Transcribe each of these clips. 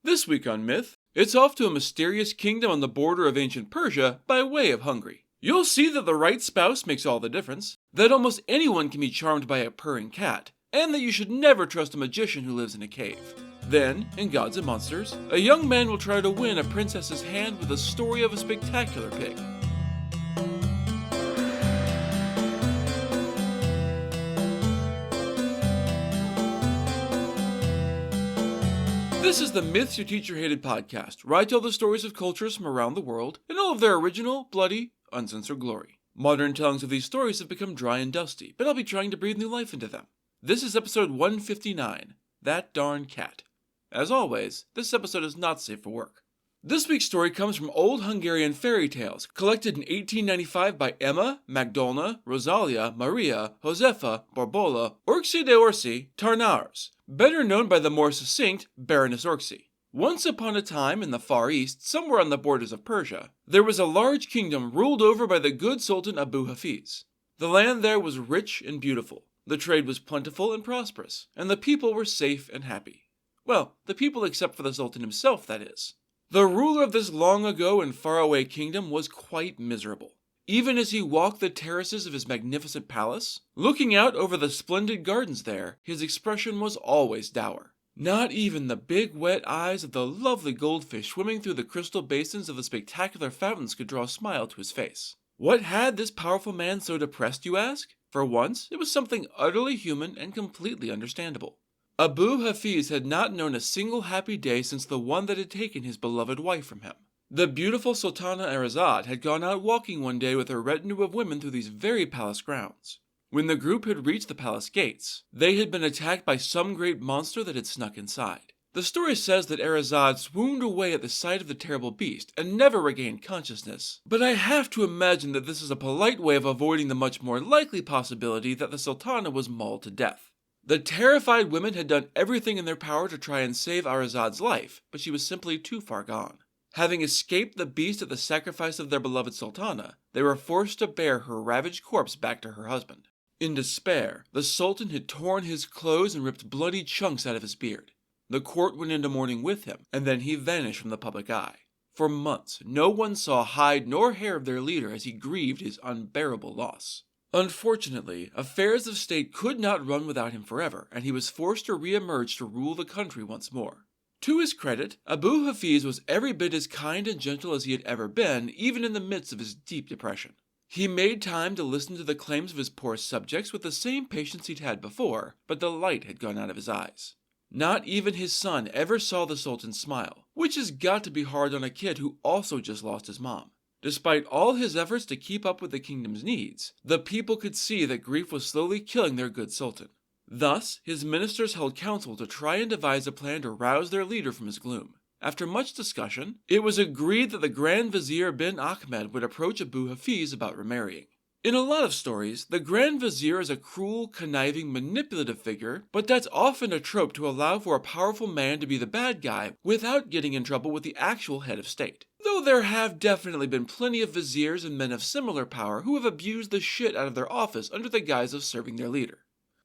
This week on Myth, it's off to a mysterious kingdom on the border of ancient Persia by way of Hungary. You'll see that the right spouse makes all the difference, that almost anyone can be charmed by a purring cat, and that you should never trust a magician who lives in a cave. Then, in Gods and Monsters, a young man will try to win a princess's hand with the story of a spectacular pig. This is the Myths Your Teacher Hated podcast, where I tell the stories of cultures from around the world in all of their original, bloody, uncensored glory. Modern tellings of these stories have become dry and dusty, but I'll be trying to breathe new life into them. This is episode 159, That Darn Cat. As always, this episode is not safe for work. This week's story comes from old Hungarian fairy tales, collected in 1895 by Emma, Magdolna, Rosalia, Maria, Josefa, Borbola, Orczy de Orsi, Tarnars, better known by the more succinct Baroness Orczy. Once upon a time in the Far East, somewhere on the borders of Persia, there was a large kingdom ruled over by the good Sultan Abu Hafiz. The land there was rich and beautiful, the trade was plentiful and prosperous, and the people were safe and happy. Well, the people except for the Sultan himself, that is. The ruler of this long ago and faraway kingdom was quite miserable. Even as he walked the terraces of his magnificent palace, looking out over the splendid gardens there, his expression was always dour. Not even the big wet eyes of the lovely goldfish swimming through the crystal basins of the spectacular fountains could draw a smile to his face. What had this powerful man so depressed, you ask? For once, it was something utterly human and completely understandable. Abu Hafiz had not known a single happy day since the one that had taken his beloved wife from him. The beautiful Sultana Arazad had gone out walking one day with her retinue of women through these very palace grounds. When the group had reached the palace gates, they had been attacked by some great monster that had snuck inside. The story says that Arazad swooned away at the sight of the terrible beast and never regained consciousness, but I have to imagine that this is a polite way of avoiding the much more likely possibility that the Sultana was mauled to death. The terrified women had done everything in their power to try and save Arazad's life, but she was simply too far gone. Having escaped the beast at the sacrifice of their beloved Sultana, they were forced to bear her ravaged corpse back to her husband. In despair, the Sultan had torn his clothes and ripped bloody chunks out of his beard. The court went into mourning with him, and then he vanished from the public eye. For months, no one saw hide nor hair of their leader as he grieved his unbearable loss. Unfortunately, affairs of state could not run without him forever, and he was forced to re-emerge to rule the country once more. To his credit, Abu Hafiz was every bit as kind and gentle as he had ever been, even in the midst of his deep depression. He made time to listen to the claims of his poor subjects with the same patience he'd had before, but the light had gone out of his eyes. Not even his son ever saw the Sultan smile, which has got to be hard on a kid who also just lost his mom. Despite all his efforts to keep up with the kingdom's needs, the people could see that grief was slowly killing their good sultan. Thus, his ministers held council to try and devise a plan to rouse their leader from his gloom. After much discussion, it was agreed that the Grand Vizier bin Ahmed would approach Abu Hafiz about remarrying. In a lot of stories, the Grand Vizier is a cruel, conniving, manipulative figure, but that's often a trope to allow for a powerful man to be the bad guy without getting in trouble with the actual head of state. Though there have definitely been plenty of viziers and men of similar power who have abused the shit out of their office under the guise of serving their leader.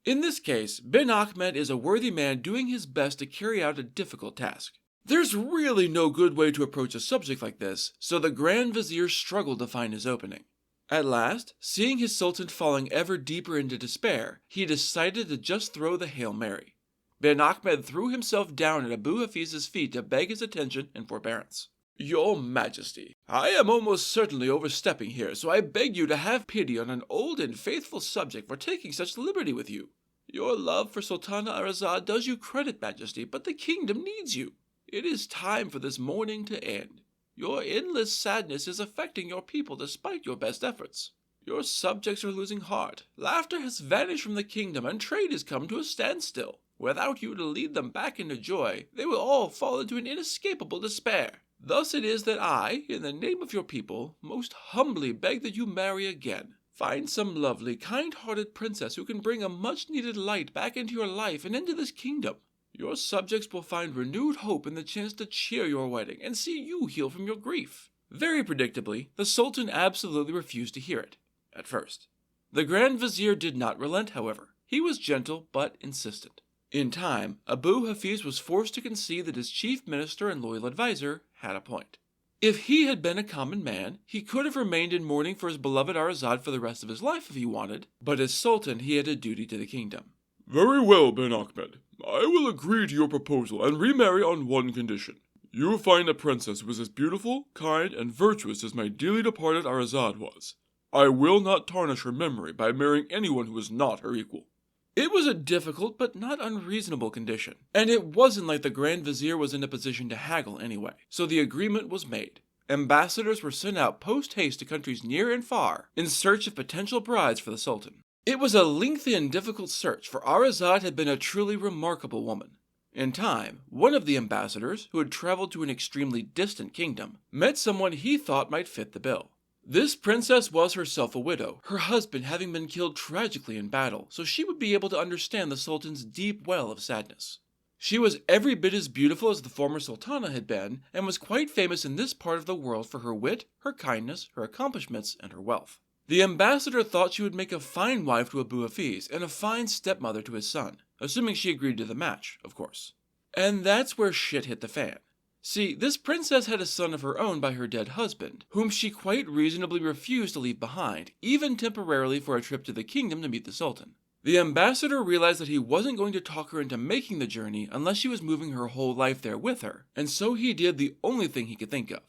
In this case, bin Ahmed is a worthy man doing his best to carry out a difficult task. There's really no good way to approach a subject like this, so the Grand Vizier struggled to find his opening. At last, seeing his sultan falling ever deeper into despair, he decided to just throw the Hail Mary. Bin Ahmed threw himself down at Abu Hafiz's feet to beg his attention and forbearance. Your Majesty, I am almost certainly overstepping here, so I beg you to have pity on an old and faithful subject for taking such liberty with you. Your love for Sultana Arazad does you credit, Majesty, but the kingdom needs you. It is time for this mourning to end. Your endless sadness is affecting your people despite your best efforts. Your subjects are losing heart. Laughter has vanished from the kingdom, and trade has come to a standstill. Without you to lead them back into joy, they will all fall into an inescapable despair. Thus it is that I, in the name of your people, most humbly beg that you marry again. Find some lovely, kind-hearted princess who can bring a much-needed light back into your life and into this kingdom. Your subjects will find renewed hope in the chance to cheer your wedding and see you heal from your grief. Very predictably, the Sultan absolutely refused to hear it, at first. The Grand Vizier did not relent, however. He was gentle but insistent. In time, Abu Hafiz was forced to concede that his chief minister and loyal advisor had a point. If he had been a common man, he could have remained in mourning for his beloved Arazad for the rest of his life if he wanted, but as Sultan he had a duty to the kingdom. Very well, Ben Ahmed. I will agree to your proposal and remarry on one condition. You find a princess who is as beautiful, kind, and virtuous as my dearly departed Arazad was. I will not tarnish her memory by marrying anyone who is not her equal. It was a difficult but not unreasonable condition, and it wasn't like the Grand Vizier was in a position to haggle anyway, so the agreement was made. Ambassadors were sent out post-haste to countries near and far in search of potential brides for the Sultan. It was a lengthy and difficult search, for Arazad had been a truly remarkable woman. In time, one of the ambassadors, who had traveled to an extremely distant kingdom, met someone he thought might fit the bill. This princess was herself a widow, her husband having been killed tragically in battle, so she would be able to understand the Sultan's deep well of sadness. She was every bit as beautiful as the former Sultana had been, and was quite famous in this part of the world for her wit, her kindness, her accomplishments, and her wealth. The ambassador thought she would make a fine wife to Abu Hafiz and a fine stepmother to his son, assuming she agreed to the match, of course. And that's where shit hit the fan. See, this princess had a son of her own by her dead husband, whom she quite reasonably refused to leave behind, even temporarily for a trip to the kingdom to meet the Sultan. The ambassador realized that he wasn't going to talk her into making the journey unless she was moving her whole life there with her, and so he did the only thing he could think of.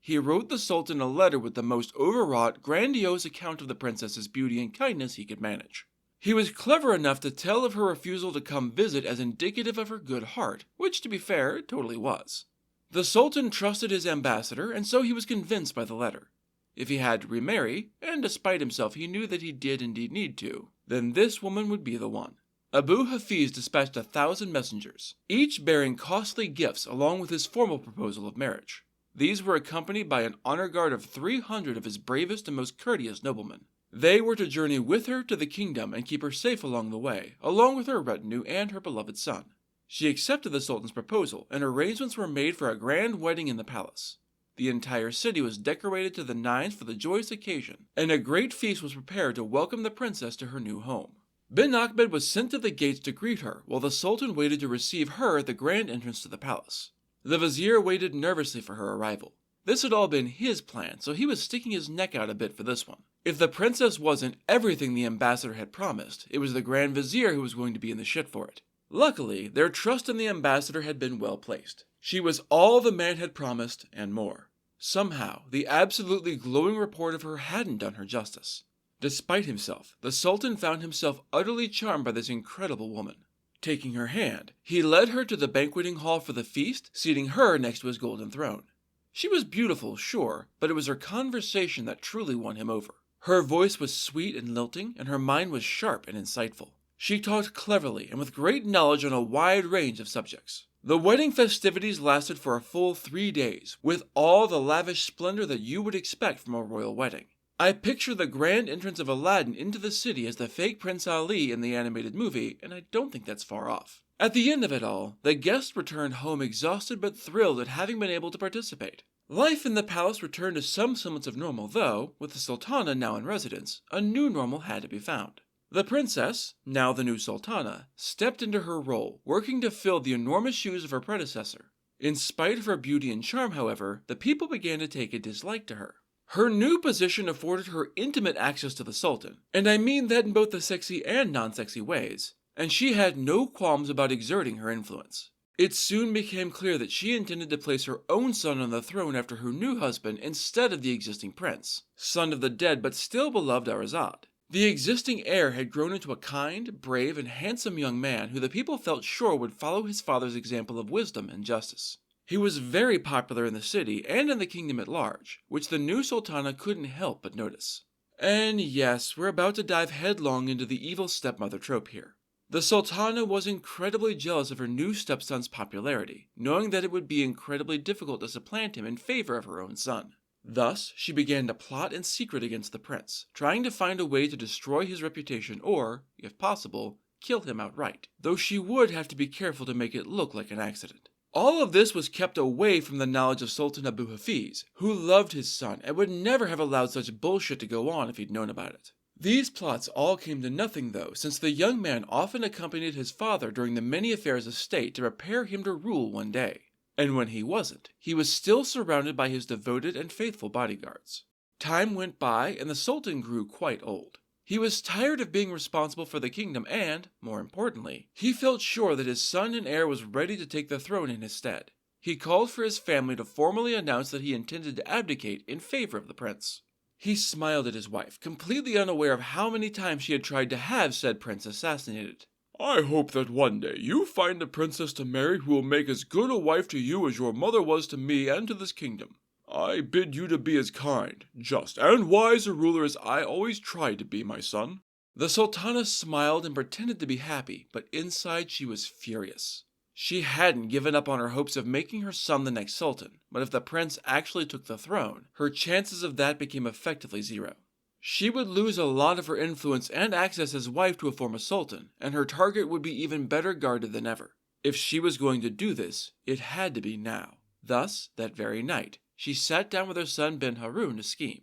He wrote the Sultan a letter with the most overwrought, grandiose account of the princess's beauty and kindness he could manage. He was clever enough to tell of her refusal to come visit as indicative of her good heart, which, to be fair, it totally was. The Sultan trusted his ambassador, and so he was convinced by the letter. If he had to remarry, and despite himself he knew that he did indeed need to, then this woman would be the one. Abu Hafiz dispatched 1,000 messengers, each bearing costly gifts along with his formal proposal of marriage. These were accompanied by an honor guard of 300 of his bravest and most courteous noblemen. They were to journey with her to the kingdom and keep her safe along the way, along with her retinue and her beloved son. She accepted the Sultan's proposal, and arrangements were made for a grand wedding in the palace. The entire city was decorated to the nines for the joyous occasion, and a great feast was prepared to welcome the princess to her new home. Ben Ahmed was sent to the gates to greet her, while the Sultan waited to receive her at the grand entrance to the palace. The vizier waited nervously for her arrival. This had all been his plan, so he was sticking his neck out a bit for this one. If the princess wasn't everything the ambassador had promised, it was the grand vizier who was going to be in the shit for it. Luckily, their trust in the ambassador had been well placed. She was all the man had promised, and more. Somehow, the absolutely glowing report of her hadn't done her justice. Despite himself, the Sultan found himself utterly charmed by this incredible woman. Taking her hand, he led her to the banqueting hall for the feast, seating her next to his golden throne. She was beautiful, sure, but it was her conversation that truly won him over. Her voice was sweet and lilting, and her mind was sharp and insightful. She talked cleverly and with great knowledge on a wide range of subjects. The wedding festivities lasted for a full 3 days, with all the lavish splendor that you would expect from a royal wedding. I picture the grand entrance of Aladdin into the city as the fake Prince Ali in the animated movie, and I don't think that's far off. At the end of it all, the guests returned home exhausted but thrilled at having been able to participate. Life in the palace returned to some semblance of normal, though, with the Sultana now in residence, a new normal had to be found. The princess, now the new Sultana, stepped into her role, working to fill the enormous shoes of her predecessor. In spite of her beauty and charm, however, the people began to take a dislike to her. Her new position afforded her intimate access to the Sultan, and I mean that in both the sexy and non-sexy ways, and she had no qualms about exerting her influence. It soon became clear that she intended to place her own son on the throne after her new husband instead of the existing prince, son of the dead but still beloved Arazad. The existing heir had grown into a kind, brave, and handsome young man who the people felt sure would follow his father's example of wisdom and justice. He was very popular in the city and in the kingdom at large, which the new Sultana couldn't help but notice. And yes, we're about to dive headlong into the evil stepmother trope here. The Sultana was incredibly jealous of her new stepson's popularity, knowing that it would be incredibly difficult to supplant him in favor of her own son. Thus, she began to plot in secret against the prince, trying to find a way to destroy his reputation or, if possible, kill him outright, though she would have to be careful to make it look like an accident. All of this was kept away from the knowledge of Sultan Abu Hafiz, who loved his son and would never have allowed such bullshit to go on if he'd known about it. These plots all came to nothing, though, since the young man often accompanied his father during the many affairs of state to prepare him to rule one day. And when he wasn't, he was still surrounded by his devoted and faithful bodyguards. Time went by, and the Sultan grew quite old. He was tired of being responsible for the kingdom and, more importantly, he felt sure that his son and heir was ready to take the throne in his stead. He called for his family to formally announce that he intended to abdicate in favor of the prince. He smiled at his wife, completely unaware of how many times she had tried to have said prince assassinated. I hope that one day you find a princess to marry who will make as good a wife to you as your mother was to me and to this kingdom. I bid you to be as kind, just, and wise a ruler as I always tried to be, my son." The Sultana smiled and pretended to be happy, but inside she was furious. She hadn't given up on her hopes of making her son the next sultan, but if the prince actually took the throne, her chances of that became effectively zero. She would lose a lot of her influence and access as wife to a former sultan, and her target would be even better guarded than ever. If she was going to do this, it had to be now. Thus, that very night, she sat down with her son Ben Harun to scheme.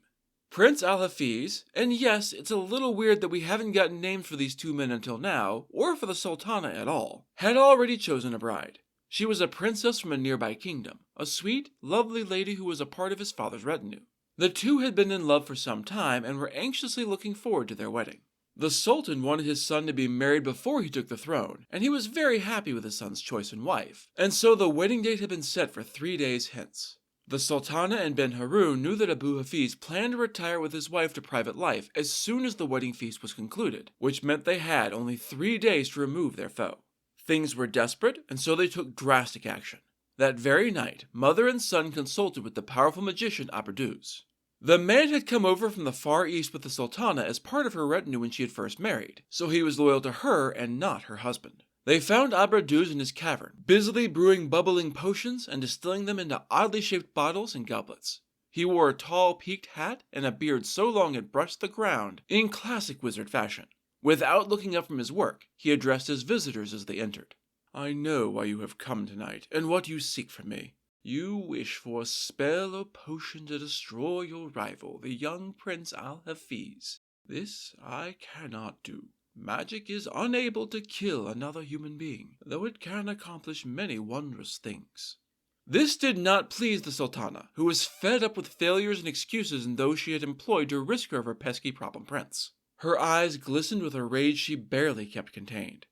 Prince Al-Hafiz, and yes, it's a little weird that we haven't gotten names for these two men until now, or for the Sultana at all, had already chosen a bride. She was a princess from a nearby kingdom, a sweet, lovely lady who was a part of his father's retinue. The two had been in love for some time and were anxiously looking forward to their wedding. The Sultan wanted his son to be married before he took the throne, and he was very happy with his son's choice in wife, and so the wedding date had been set for 3 days hence. The Sultana and Ben Harun knew that Abu Hafiz planned to retire with his wife to private life as soon as the wedding feast was concluded, which meant they had only 3 days to remove their foe. Things were desperate, and so they took drastic action. That very night, mother and son consulted with the powerful magician Aberduz. The man had come over from the Far East with the Sultana as part of her retinue when she had first married, so he was loyal to her and not her husband. They found Aberduz in his cavern, busily brewing bubbling potions and distilling them into oddly shaped bottles and goblets. He wore a tall peaked hat and a beard so long it brushed the ground in classic wizard fashion. Without looking up from his work, he addressed his visitors as they entered. "I know why you have come tonight, and what you seek from me. You wish for a spell or potion to destroy your rival, the young Prince Al-Hafiz. This I cannot do. Magic is unable to kill another human being, though it can accomplish many wondrous things." This did not please the Sultana, who was fed up with failures and excuses in those she had employed to rid her of her pesky problem prince. Her eyes glistened with a rage she barely kept contained.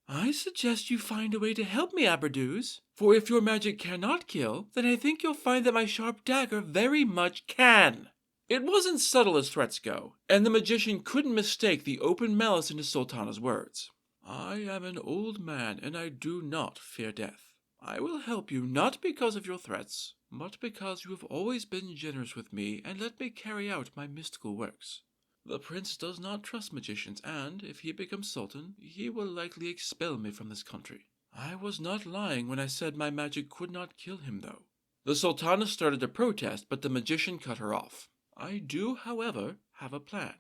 "I suggest you find a way to help me, Aberduz, for if your magic cannot kill, then I think you'll find that my sharp dagger very much can." It wasn't subtle as threats go, and the magician couldn't mistake the open malice in his Sultana's words. "I am an old man, and I do not fear death. I will help you not because of your threats, but because you have always been generous with me and let me carry out my mystical works. The prince does not trust magicians, and, if he becomes sultan, he will likely expel me from this country. I was not lying when I said my magic could not kill him, though." The Sultana started to protest, but the magician cut her off. "I do, however, have a plan.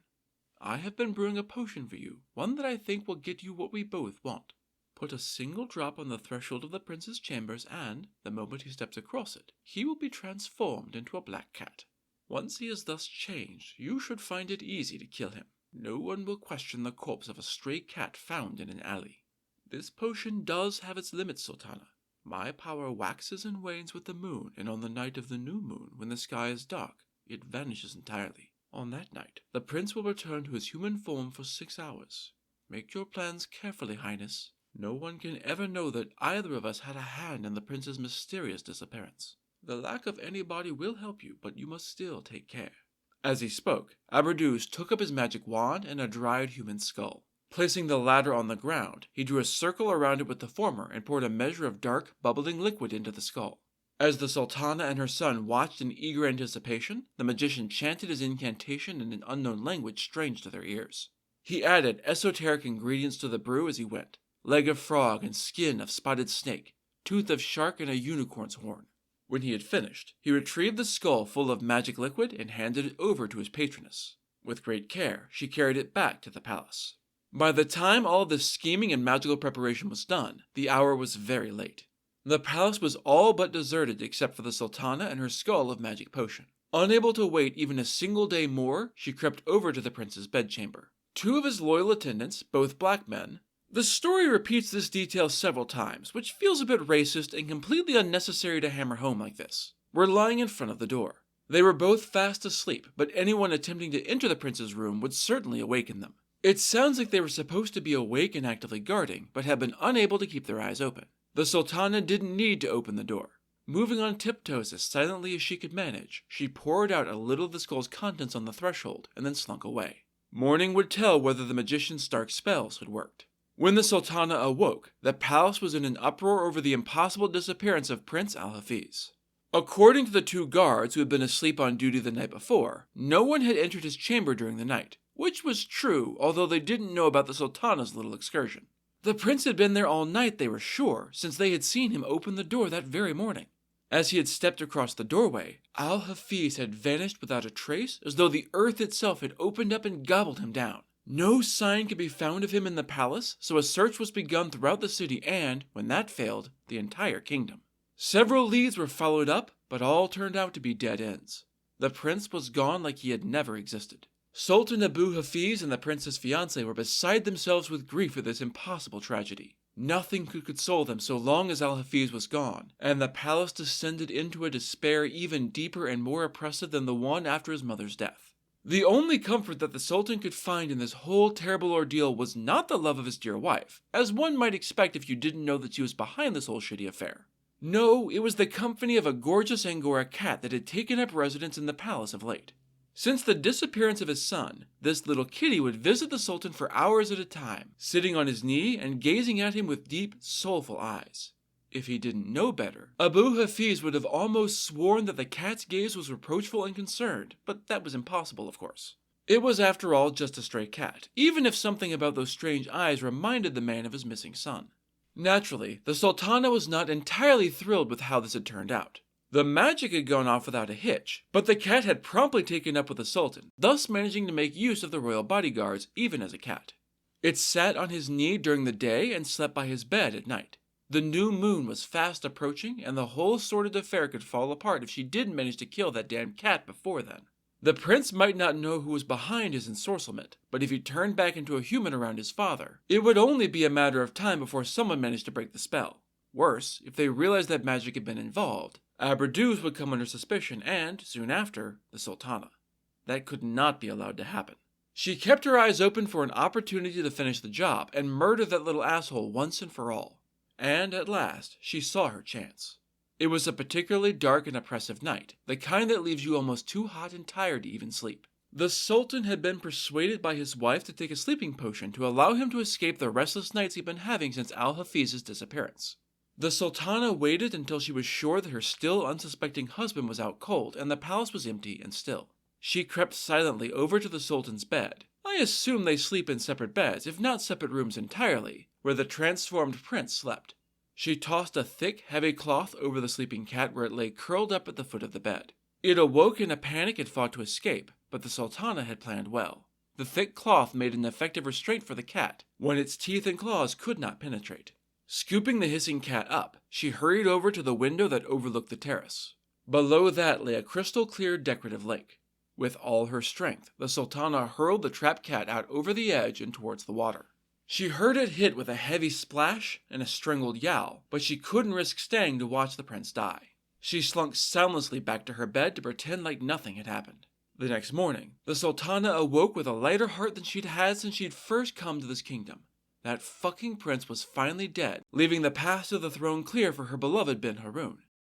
I have been brewing a potion for you, one that I think will get you what we both want. Put a single drop on the threshold of the prince's chambers, and, the moment he steps across it, he will be transformed into a black cat. Once he is thus changed, you should find it easy to kill him. No one will question the corpse of a stray cat found in an alley. This potion does have its limits, Sultana. My power waxes and wanes with the moon, and on the night of the new moon, when the sky is dark, it vanishes entirely. On that night, the prince will return to his human form for 6 hours. Make your plans carefully, Highness. No one can ever know that either of us had a hand in the prince's mysterious disappearance. The lack of anybody will help you, but you must still take care." As he spoke, Aberduz took up his magic wand and a dried human skull. Placing the latter on the ground, he drew a circle around it with the former and poured a measure of dark, bubbling liquid into the skull. As the Sultana and her son watched in eager anticipation, the magician chanted his incantation in an unknown language strange to their ears. He added esoteric ingredients to the brew as he went: leg of frog and skin of spotted snake, tooth of shark and a unicorn's horn. When he had finished, he retrieved the skull full of magic liquid and handed it over to his patroness. With great care, she carried it back to the palace. By the time all of this scheming and magical preparation was done, the hour was very late. The palace was all but deserted except for the Sultana and her skull of magic potion. Unable to wait even a single day more, she crept over to the prince's bedchamber. 2 of his loyal attendants, both black men. The story repeats this detail several times, which feels a bit racist and completely unnecessary to hammer home like this, were lying in front of the door. They were both fast asleep, but anyone attempting to enter the prince's room would certainly awaken them. It sounds like they were supposed to be awake and actively guarding, but had been unable to keep their eyes open. The sultana didn't need to open the door. Moving on tiptoes as silently as she could manage, she poured out a little of the skull's contents on the threshold and then slunk away. Morning would tell whether the magician's dark spells had worked. When the sultana awoke, the palace was in an uproar over the impossible disappearance of Prince Al-Hafiz. According to the 2 guards who had been asleep on duty the night before, no one had entered his chamber during the night, which was true, although they didn't know about the sultana's little excursion. The prince had been there all night, they were sure, since they had seen him open the door that very morning. As he had stepped across the doorway, Al-Hafiz had vanished without a trace, as though the earth itself had opened up and gobbled him down. No sign could be found of him in the palace, so a search was begun throughout the city and, when that failed, the entire kingdom. Several leads were followed up, but all turned out to be dead ends. The prince was gone like he had never existed. Sultan Abu Hafiz and the prince's fiancée were beside themselves with grief at this impossible tragedy. Nothing could console them so long as Al-Hafiz was gone, and the palace descended into a despair even deeper and more oppressive than the one after his mother's death. The only comfort that the Sultan could find in this whole terrible ordeal was not the love of his dear wife, as one might expect if you didn't know that she was behind this whole shitty affair. No, it was the company of a gorgeous Angora cat that had taken up residence in the palace of late. Since the disappearance of his son, this little kitty would visit the Sultan for hours at a time, sitting on his knee and gazing at him with deep, soulful eyes. If he didn't know better, Abu Hafiz would have almost sworn that the cat's gaze was reproachful and concerned, but that was impossible, of course. It was, after all, just a stray cat, even if something about those strange eyes reminded the man of his missing son. Naturally, the Sultana was not entirely thrilled with how this had turned out. The magic had gone off without a hitch, but the cat had promptly taken up with the Sultan, thus managing to make use of the royal bodyguards even as a cat. It sat on his knee during the day and slept by his bed at night. The new moon was fast approaching, and the whole sordid affair could fall apart if she didn't manage to kill that damn cat before then. The prince might not know who was behind his ensorcelment, but if he turned back into a human around his father, it would only be a matter of time before someone managed to break the spell. Worse, if they realized that magic had been involved, Abradouz would come under suspicion and, soon after, the Sultana. That could not be allowed to happen. She kept her eyes open for an opportunity to finish the job and murder that little asshole once and for all. And, at last, she saw her chance. It was a particularly dark and oppressive night, the kind that leaves you almost too hot and tired to even sleep. The Sultan had been persuaded by his wife to take a sleeping potion to allow him to escape the restless nights he'd been having since Al-Hafiz's disappearance. The Sultana waited until she was sure that her still unsuspecting husband was out cold and the palace was empty and still. She crept silently over to the Sultan's bed. I assume they sleep in separate beds, if not separate rooms entirely, where the transformed prince slept. She tossed a thick, heavy cloth over the sleeping cat where it lay curled up at the foot of the bed. It awoke in a panic and fought to escape, but the Sultana had planned well. The thick cloth made an effective restraint for the cat, when its teeth and claws could not penetrate. Scooping the hissing cat up, she hurried over to the window that overlooked the terrace. Below that lay a crystal-clear decorative lake. With all her strength, the Sultana hurled the trapped cat out over the edge and towards the water. She heard it hit with a heavy splash and a strangled yowl, but she couldn't risk staying to watch the prince die. She slunk soundlessly back to her bed to pretend like nothing had happened. The next morning, the Sultana awoke with a lighter heart than she'd had since she'd first come to this kingdom. That fucking prince was finally dead, leaving the path to the throne clear for her beloved Ben Haroun.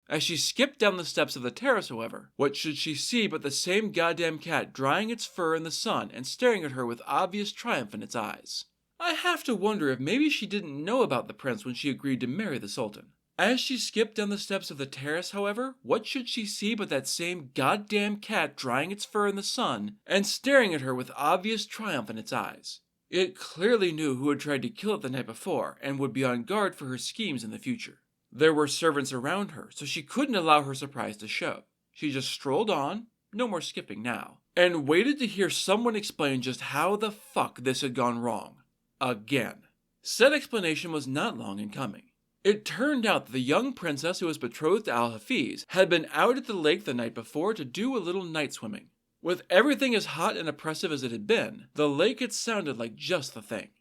As she skipped down the steps of the terrace, however, what should she see but the same goddamn cat drying its fur in the sun and staring at her with obvious triumph in its eyes. I have to wonder if maybe she didn't know about the prince when she agreed to marry the Sultan. As she skipped down the steps of the terrace, however, what should she see but that same goddamn cat drying its fur in the sun and staring at her with obvious triumph in its eyes. It clearly knew who had tried to kill it the night before and would be on guard for her schemes in the future. There were servants around her, so she couldn't allow her surprise to show. She just strolled on, no more skipping now, and waited to hear someone explain just how the fuck this had gone wrong. Again. Said explanation was not long in coming. It turned out that the young princess who was betrothed to Al-Hafiz had been out at the lake the night before to do a little night swimming. With everything as hot and oppressive as it had been, the lake had sounded like just the thing.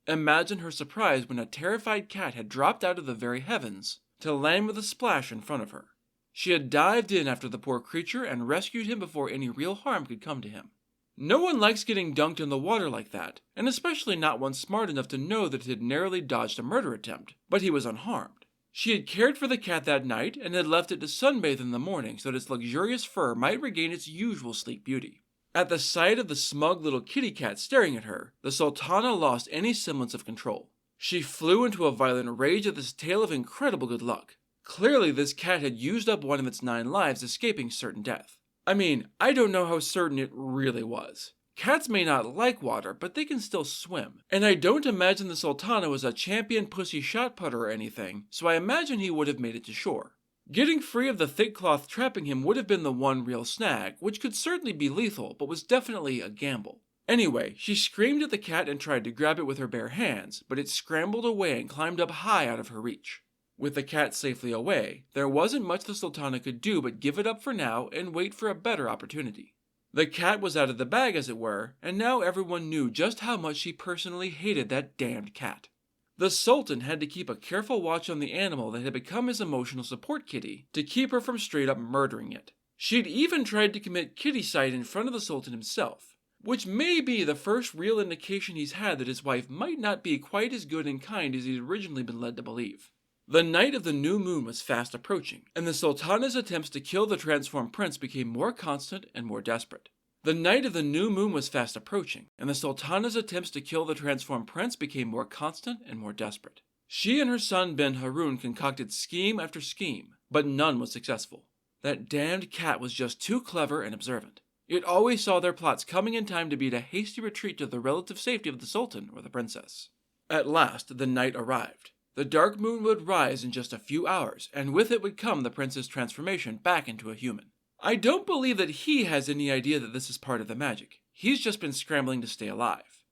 Imagine her surprise when a terrified cat had dropped out of the very heavens to land with a splash in front of her. She had dived in after the poor creature and rescued him before any real harm could come to him. No one likes getting dunked in the water like that, and especially not one smart enough to know that it had narrowly dodged a murder attempt, but he was unharmed. She had cared for the cat that night and had left it to sunbathe in the morning so that its luxurious fur might regain its usual sleek beauty. At the sight of the smug little kitty cat staring at her, the Sultana lost any semblance of control. She flew into a violent rage at this tale of incredible good luck. Clearly this cat had used up one of its 9 lives, escaping certain death. I mean, I don't know how certain it really was. Cats may not like water, but they can still swim. And I don't imagine the Sultana was a champion pussy shot putter or anything, so I imagine he would have made it to shore. Getting free of the thick cloth trapping him would have been the one real snag, which could certainly be lethal, but was definitely a gamble. Anyway, she screamed at the cat and tried to grab it with her bare hands, but it scrambled away and climbed up high out of her reach. With the cat safely away, there wasn't much the Sultana could do but give it up for now and wait for a better opportunity. The cat was out of the bag, as it were, and now everyone knew just how much she personally hated that damned cat. The Sultan had to keep a careful watch on the animal that had become his emotional support kitty to keep her from straight up murdering it. She'd even tried to commit kittycide in front of the Sultan himself, which may be the first real indication he's had that his wife might not be quite as good and kind as he'd originally been led to believe. The night of the new moon was fast approaching, and the Sultana's attempts to kill the transformed prince became more constant and more desperate. The night of the new moon was fast approaching, and the Sultana's attempts to kill the transformed prince became more constant and more desperate. She and her son Ben Haroun concocted scheme after scheme, but none was successful. That damned cat was just too clever and observant. It always saw their plots coming in time to beat a hasty retreat to the relative safety of the Sultan or the princess. At last, the night arrived. The dark moon would rise in just a few hours, and with it would come the prince's transformation back into a human. I don't believe that he has any idea that this is part of the magic. He's just been scrambling to stay alive.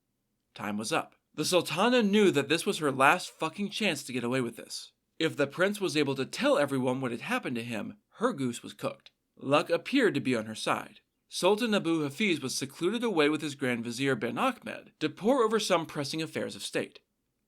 Time was up. The Sultana knew that this was her last fucking chance to get away with this. If the prince was able to tell everyone what had happened to him, her goose was cooked. Luck appeared to be on her side. Sultan Abu Hafiz was secluded away with his Grand Vizier Ben Ahmed to pore over some pressing affairs of state.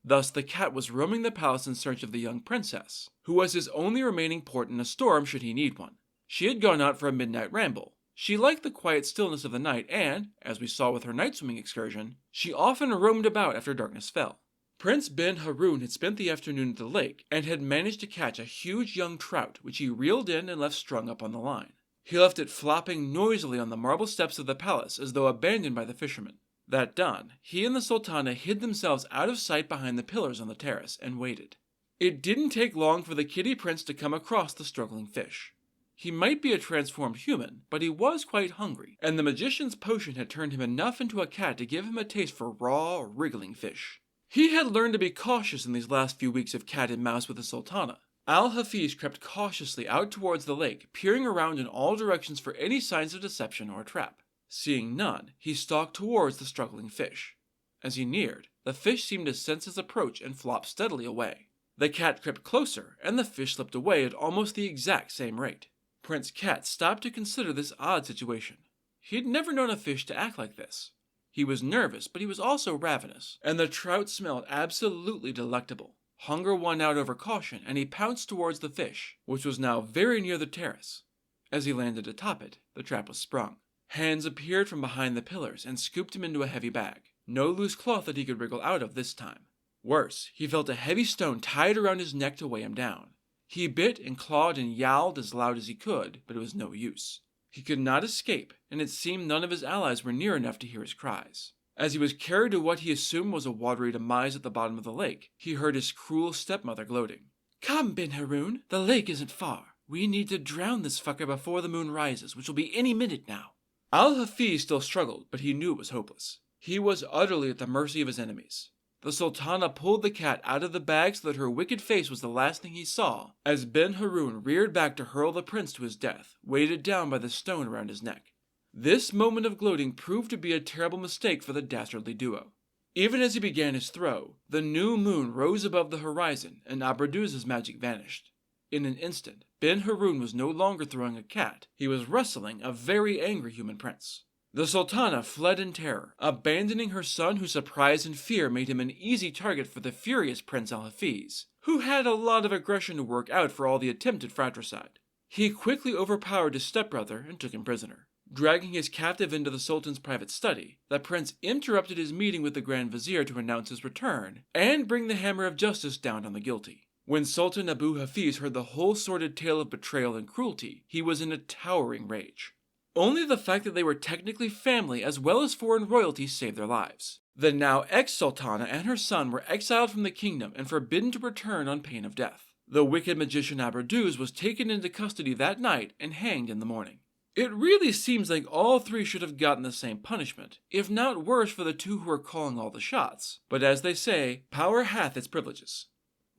Thus the cat was roaming the palace in search of the young princess, who was his only remaining port in a storm should he need one. She had gone out for a midnight ramble. She liked the quiet stillness of the night and, as we saw with her night swimming excursion, she often roamed about after darkness fell. Prince Ben Haroun had spent the afternoon at the lake and had managed to catch a huge young trout which he reeled in and left strung up on the line. He left it flopping noisily on the marble steps of the palace as though abandoned by the fishermen. That done, he and the Sultana hid themselves out of sight behind the pillars on the terrace and waited. It didn't take long for the kitty prince to come across the struggling fish. He might be a transformed human, but he was quite hungry, and the magician's potion had turned him enough into a cat to give him a taste for raw, wriggling fish. He had learned to be cautious in these last few weeks of cat and mouse with the Sultana. Al-Hafiz crept cautiously out towards the lake, peering around in all directions for any signs of deception or trap. Seeing none, he stalked towards the struggling fish. As he neared, the fish seemed to sense his approach and flopped steadily away. The cat crept closer, and the fish slipped away at almost the exact same rate. Prince Cat stopped to consider this odd situation. He had never known a fish to act like this. He was nervous, but he was also ravenous, and the trout smelled absolutely delectable. Hunger won out over caution, and he pounced towards the fish, which was now very near the terrace. As he landed atop it, the trap was sprung. Hands appeared from behind the pillars and scooped him into a heavy bag. No loose cloth that he could wriggle out of this time. Worse, he felt a heavy stone tied around his neck to weigh him down. He bit and clawed and yowled as loud as he could, but it was no use. He could not escape, and it seemed none of his allies were near enough to hear his cries. As he was carried to what he assumed was a watery demise at the bottom of the lake, he heard his cruel stepmother gloating. "Come, Ben Haroun, the lake isn't far. We need to drown this fucker before the moon rises, which will be any minute now." Al-Hafiz still struggled, but he knew it was hopeless. He was utterly at the mercy of his enemies. The Sultana pulled the cat out of the bag so that her wicked face was the last thing he saw, as Ben Haroun reared back to hurl the prince to his death, weighted down by the stone around his neck. This moment of gloating proved to be a terrible mistake for the dastardly duo. Even as he began his throw, the new moon rose above the horizon, and Abraduz's magic vanished. In an instant, Ben Haroun was no longer throwing a cat, he was wrestling a very angry human prince. The Sultana fled in terror, abandoning her son, whose surprise and fear made him an easy target for the furious Prince Al-Hafiz, who had a lot of aggression to work out for all the attempted fratricide. He quickly overpowered his stepbrother and took him prisoner. Dragging his captive into the Sultan's private study, the prince interrupted his meeting with the Grand Vizier to announce his return and bring the hammer of justice down on the guilty. When Sultan Abu Hafiz heard the whole sordid tale of betrayal and cruelty, he was in a towering rage. Only the fact that they were technically family as well as foreign royalty saved their lives. The now ex-Sultana and her son were exiled from the kingdom and forbidden to return on pain of death. The wicked magician Aberduz was taken into custody that night and hanged in the morning. It really seems like all three should have gotten the same punishment, if not worse for the two who were calling all the shots. But as they say, power hath its privileges.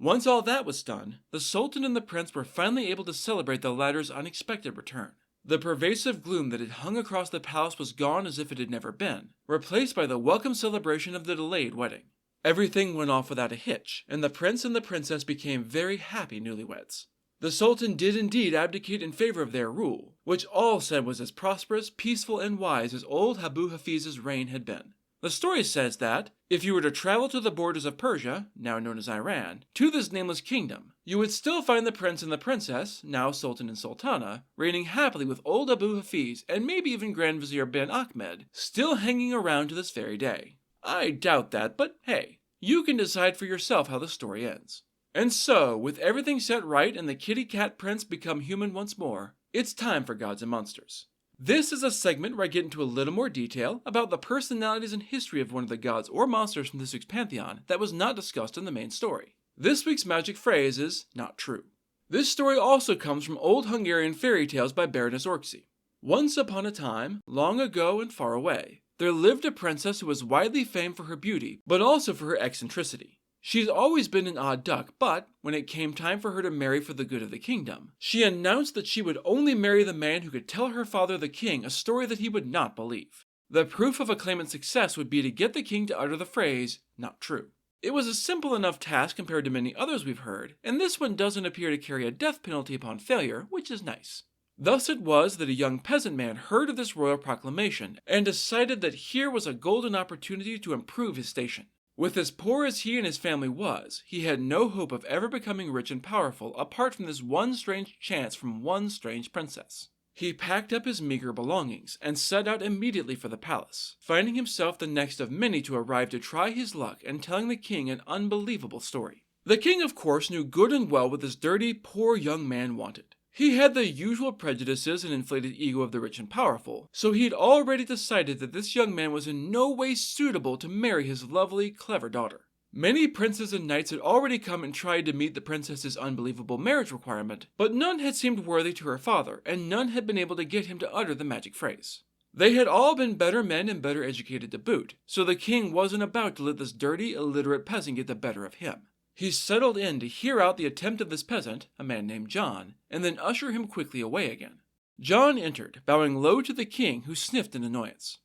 Once all that was done, the Sultan and the prince were finally able to celebrate the latter's unexpected return. The pervasive gloom that had hung across the palace was gone as if it had never been, replaced by the welcome celebration of the delayed wedding. Everything went off without a hitch, and the prince and the princess became very happy newlyweds. The Sultan did indeed abdicate in favor of their rule, which all said was as prosperous, peaceful, and wise as old Abu Hafiz's reign had been. The story says that, if you were to travel to the borders of Persia, now known as Iran, to this nameless kingdom, you would still find the prince and the princess, now Sultan and Sultana, reigning happily with old Abu Hafiz and maybe even Grand Vizier bin Ahmed, still hanging around to this very day. I doubt that, but hey, you can decide for yourself how the story ends. And so, with everything set right and the kitty cat prince become human once more, it's time for Gods and Monsters. This is a segment where I get into a little more detail about the personalities and history of one of the gods or monsters from this week's pantheon that was not discussed in the main story. This week's magic phrase is not true. This story also comes from old Hungarian fairy tales by Baroness Orczy. Once upon a time, long ago and far away, there lived a princess who was widely famed for her beauty, but also for her eccentricity. She's always been an odd duck, but when it came time for her to marry for the good of the kingdom, she announced that she would only marry the man who could tell her father the king a story that he would not believe. The proof of a claimant's success would be to get the king to utter the phrase, not true. It was a simple enough task compared to many others we've heard, and this one doesn't appear to carry a death penalty upon failure, which is nice. Thus it was that a young peasant man heard of this royal proclamation and decided that here was a golden opportunity to improve his station. With as poor as he and his family was, he had no hope of ever becoming rich and powerful apart from this one strange chance from one strange princess. He packed up his meager belongings and set out immediately for the palace, finding himself the next of many to arrive to try his luck and telling the king an unbelievable story. The king, of course, knew good and well what this dirty, poor young man wanted. He had the usual prejudices and inflated ego of the rich and powerful, so he had already decided that this young man was in no way suitable to marry his lovely, clever daughter. Many princes and knights had already come and tried to meet the princess's unbelievable marriage requirement, but none had seemed worthy to her father, and none had been able to get him to utter the magic phrase. They had all been better men and better educated to boot, so the king wasn't about to let this dirty, illiterate peasant get the better of him. He settled in to hear out the attempt of this peasant, a man named John, and then usher him quickly away again. John entered, bowing low to the king, who sniffed in annoyance.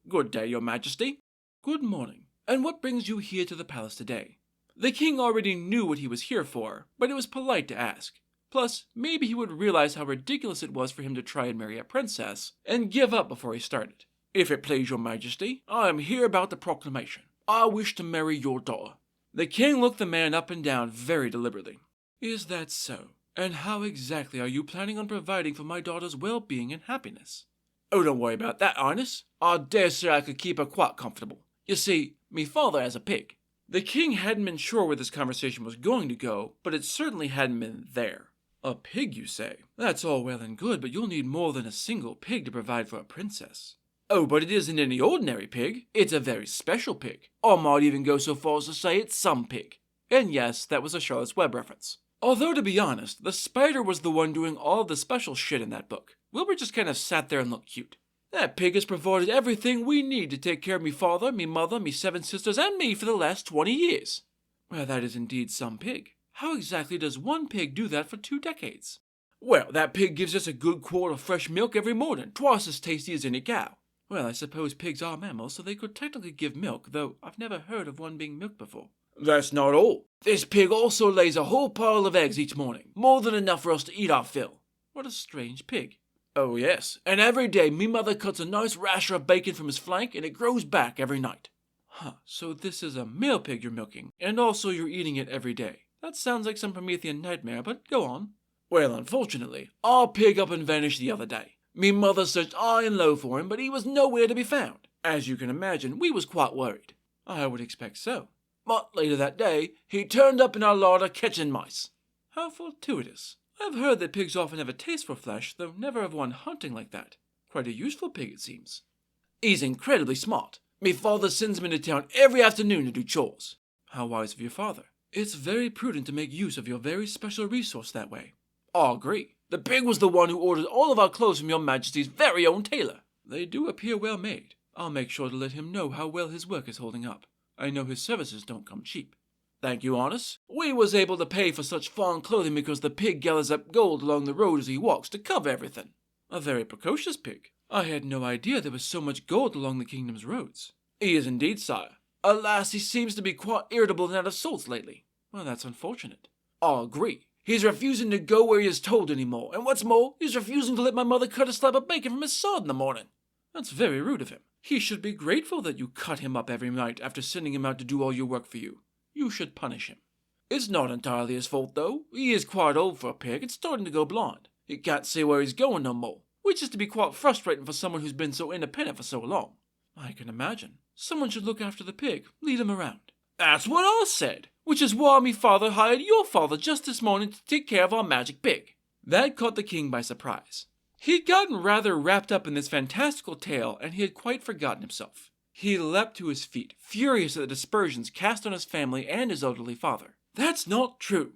"Good day, your majesty." "Good morning. And what brings you here to the palace today?" The king already knew what he was here for, but it was polite to ask. Plus, maybe he would realize how ridiculous it was for him to try and marry a princess, and give up before he started. "If it please your majesty, I am here about the proclamation. I wish to marry your daughter." The king looked the man up and down very deliberately. "Is that so? And how exactly are you planning on providing for my daughter's well-being and happiness?" "Oh, don't worry about that, Highness. I dare say I could keep her quite comfortable. You see, me father has a pig." The king hadn't been sure where this conversation was going to go, but it certainly hadn't been there. "A pig, you say? That's all well and good, but you'll need more than a single pig to provide for a princess." "Oh, but it isn't any ordinary pig. It's a very special pig. I might even go so far as to say it's some pig." And yes, that was a Charlotte's Web reference. Although, to be honest, the spider was the one doing all of the special shit in that book. Wilbur just kind of sat there and looked cute. "That pig has provided everything we need to take care of me father, me mother, me 7 sisters, and me for the last 20 years. "Well, that is indeed some pig. How exactly does one pig do that for 2 decades? "Well, that pig gives us a good quart of fresh milk every morning, twice as tasty as any cow." "Well, I suppose pigs are mammals, so they could technically give milk, though I've never heard of one being milked before." "That's not all. This pig also lays a whole pile of eggs each morning, more than enough for us to eat our fill." "What a strange pig." Oh yes, and every day me mother cuts a nice rasher of bacon from his flank and it grows back every night. Huh, so this is a male pig you're milking, and also you're eating it every day. That sounds like some Promethean nightmare, but go on. Well, unfortunately, our pig up and vanished the other day. Me mother searched high and low for him, but he was nowhere to be found. As you can imagine, we was quite worried. I would expect so. But later that day, he turned up in our larder catching mice. How fortuitous. I've heard that pigs often have a taste for flesh, though never of one hunting like that. Quite a useful pig, it seems. He's incredibly smart. Me father sends him into town every afternoon to do chores. How wise of your father. It's very prudent to make use of your very special resource that way. I agree. The pig was the one who ordered all of our clothes from your majesty's very own tailor. They do appear well made. I'll make sure to let him know how well his work is holding up. I know his services don't come cheap. Thank you, Honest. We was able to pay for such fine clothing because the pig gathers up gold along the road as he walks to cover everything. A very precocious pig. I had no idea there was so much gold along the kingdom's roads. He is indeed, sire. Alas, he seems to be quite irritable and out of sorts lately. Well, that's unfortunate. I agree. He's refusing to go where he is told anymore, and what's more, he's refusing to let my mother cut a slab of bacon from his sword in the morning. That's very rude of him. He should be grateful that you cut him up every night after sending him out to do all your work for you. You should punish him. It's not entirely his fault, though. He is quite old for a pig and starting to go blind. He can't see where he's going no more, which is to be quite frustrating for someone who's been so independent for so long. I can imagine. Someone should look after the pig, lead him around. That's what I said, which is why me father hired your father just this morning to take care of our magic pig. That caught the king by surprise. He'd gotten rather wrapped up in this fantastical tale, and he had quite forgotten himself. He leapt to his feet, furious at the dispersions cast on his family and his elderly father. That's not true.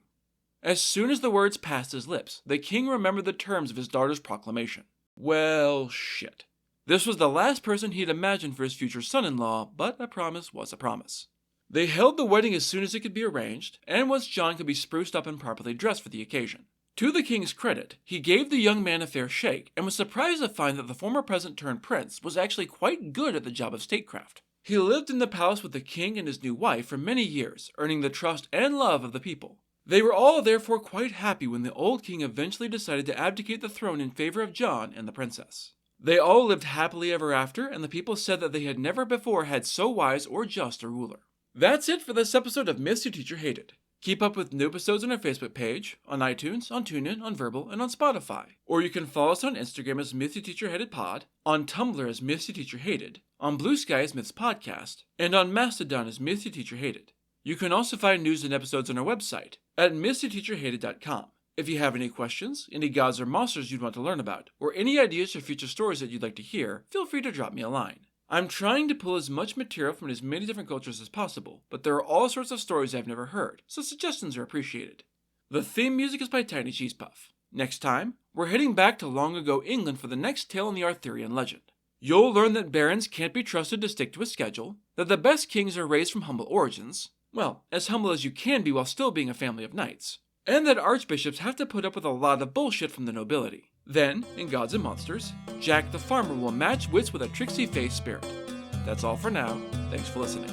As soon as the words passed his lips, the king remembered the terms of his daughter's proclamation. Well, shit. This was the last person he'd imagined for his future son-in-law, but a promise was a promise. They held the wedding as soon as it could be arranged, and once John could be spruced up and properly dressed for the occasion. To the king's credit, he gave the young man a fair shake, and was surprised to find that the former peasant-turned-prince was actually quite good at the job of statecraft. He lived in the palace with the king and his new wife for many years, earning the trust and love of the people. They were all therefore quite happy when the old king eventually decided to abdicate the throne in favor of John and the princess. They all lived happily ever after, and the people said that they had never before had so wise or just a ruler. That's it for this episode of Myths Your Teacher Hated. Keep up with new episodes on our Facebook page, on iTunes, on TuneIn, on Verbal, and on Spotify. Or you can follow us on Instagram as Myths Your Teacher Hated Pod, on Tumblr as Myths Your Teacher Hated, on Blue Sky as Myths Podcast, and on Mastodon as Myths Your Teacher Hated. You can also find news and episodes on our website at mythsyourteacherhated.com. If you have any questions, any gods or monsters you'd want to learn about, or any ideas for future stories that you'd like to hear, feel free to drop me a line. I'm trying to pull as much material from as many different cultures as possible, but there are all sorts of stories I've never heard, so suggestions are appreciated. The theme music is by Tiny Cheese Puff. Next time, we're heading back to long ago England for the next tale in the Arthurian legend. You'll learn that barons can't be trusted to stick to a schedule, that the best kings are raised from humble origins, well, as humble as you can be while still being a family of knights, and that archbishops have to put up with a lot of bullshit from the nobility. Then, in Gods and Monsters, Jack the Farmer will match wits with a tricksy-faced spirit. That's all for now. Thanks for listening.